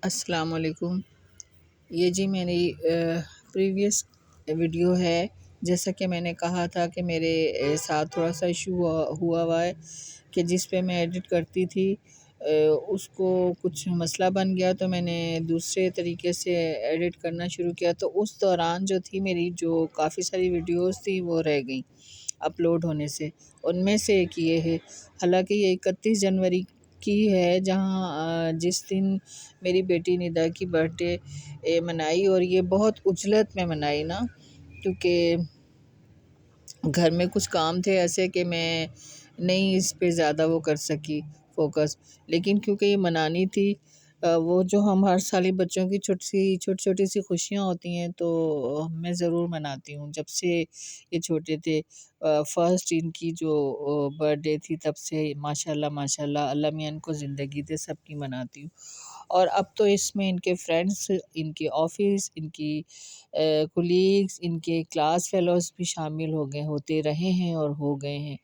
अस्सलाम वालेकुम। ये जी मेरी प्रीवियस वीडियो है। जैसा कि मैंने कहा था कि मेरे साथ थोड़ा सा इशू हुआ हुआ है कि जिस पे मैं एडिट करती थी उसको कुछ मसला बन गया, तो मैंने दूसरे तरीके से एडिट करना शुरू किया। तो उस दौरान जो थी मेरी जो काफ़ी सारी वीडियोस थी वो रह गई अपलोड होने से। उनमें से एक ये है, हालांकि ये 31 जनवरी की है, जहाँ जिस दिन मेरी बेटी निदा की बर्थडे मनाई, और ये बहुत उजलत में मनाई ना, क्योंकि घर में कुछ काम थे ऐसे कि मैं नहीं इस पे ज़्यादा वो कर सकी फोकस। लेकिन क्योंकि ये मनानी थी, वो जो हम हर साल ही बच्चों की छोटी छोटी सी खुशियाँ होती हैं तो मैं ज़रूर मनाती हूँ। जब से ये छोटे थे, फर्स्ट इनकी जो बर्थडे थी, तब से माशाल्लाह माशाल्लाह अल्लाह मियां इनको ज़िंदगी दे, सबकी मनाती हूँ। और अब तो इसमें इनके फ्रेंड्स, इनके ऑफिस, इनकी कुलीग्स, इनके क्लास फेलोज़ भी शामिल हो गए, होते रहे हैं और हो गए हैं।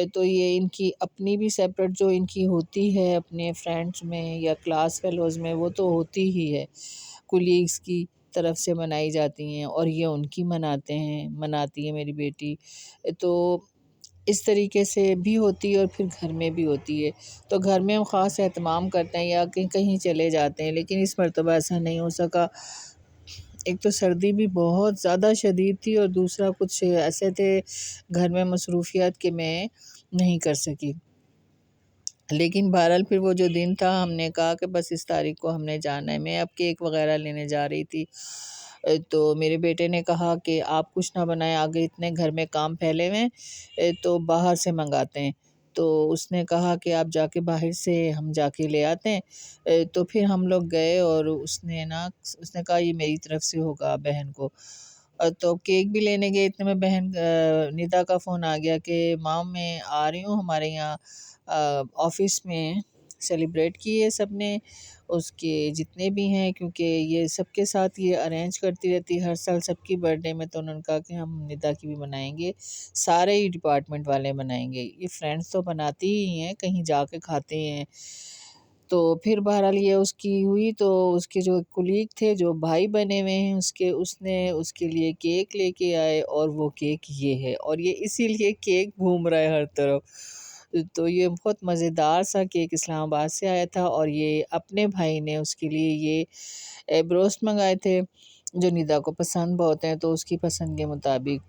तो ये इनकी अपनी भी सेपरेट जो इनकी होती है अपने फ्रेंड्स में या क्लास फेलोज़ में, वो तो होती ही है, कुलीग्स की तरफ से मनाई जाती हैं, और ये उनकी मनाती है मेरी बेटी। तो इस तरीके से भी होती है और फिर घर में भी होती है। तो घर में हम ख़ास एहतमाम करते हैं या कहीं कहीं चले जाते हैं, लेकिन इस मर्तबा ऐसा नहीं हो सका। एक तो सर्दी भी बहुत ज़्यादा शदीद थी, और दूसरा कुछ ऐसे थे घर में मसरूफ़ियत कि मैं नहीं कर सकी। लेकिन बहरहाल फिर वो जो दिन था, हमने कहा कि बस इस तारीख को हमने जाना है। मैं अब केक वग़ैरह लेने जा रही थी, तो मेरे बेटे ने कहा कि आप कुछ ना बनाएं, आगे इतने घर में काम फैले हुए हैं, तो बाहर से मंगाते हैं। तो उसने कहा कि आप जाके बाहर से हम जाके ले आते हैं। तो फिर हम लोग गए, और उसने कहा ये मेरी तरफ से होगा बहन को। तो केक भी लेने गए, इतने में बहन निदा का फ़ोन आ गया कि माम मैं आ रही हूँ, हमारे यहाँ ऑफ़िस में सेलिब्रेट की है सबने, उसके जितने भी हैं, क्योंकि ये सबके साथ ये अरेंज करती रहती है हर साल सबकी बर्थडे में। तो उन्होंने कहा कि हम निदा की भी मनाएंगे, सारे ही डिपार्टमेंट वाले मनाएंगे। ये फ्रेंड्स तो बनाती ही हैं, कहीं जाके खाते हैं। तो फिर बहरहाल ये उसकी हुई, तो उसके जो कुलीग थे, जो भाई बने हुए हैं उसके, उसने उसके लिए केक लेके आए, और वो केक ये है, और ये इसीलिए केक घूम रहा है हर तरफ। तो ये बहुत मज़ेदार सा केक इस्लामाबाद से आया था, और ये अपने भाई ने उसके लिए ये ब्रोस्ट मंगाए थे, जो निदा को पसंद बहुत हैं, तो उसकी पसंद के मुताबिक।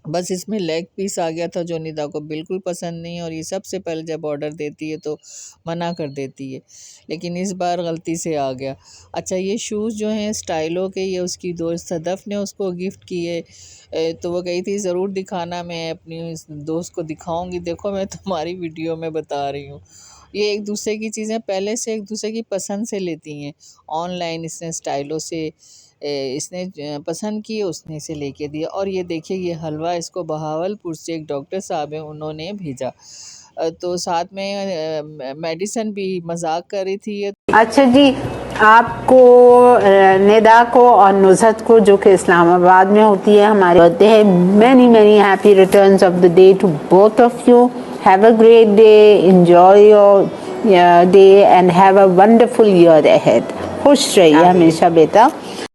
बस इसमें लेग पीस आ गया था जो निदा को बिल्कुल पसंद नहीं, और ये सबसे पहले जब ऑर्डर देती है तो मना कर देती है, लेकिन इस बार गलती से आ गया। अच्छा, ये शूज़ जो हैं स्टाइलो के, ये उसकी दोस्त सदफ़ ने उसको गिफ्ट किए। तो वो कही थी ज़रूर दिखाना, मैं अपनी इस दोस्त को दिखाऊंगी, देखो मैं तुम्हारी वीडियो में बता रही हूँ। ये एक दूसरे की चीज़ें पहले से एक दूसरे की पसंद से लेती हैं। ऑनलाइन इसने स्टाइलो से इसने पसंद की, उसने इसे लेके दिया। और ये देखिए, ये हलवा इसको बहावलपुर से एक डॉक्टर साहब हैं, उन्होंने भेजा। तो साथ में मेडिसिन भी मजाक कर रही थी ये। अच्छा जी, आपको निदा को और नुज़हत को, जो कि इस्लामाबाद में होती है, हमारे होते हैं many many happy returns of the day to both of you. Have a great day, enjoy your day and have a wonderful year ahead. खुश रहिए हमेशा बेटा।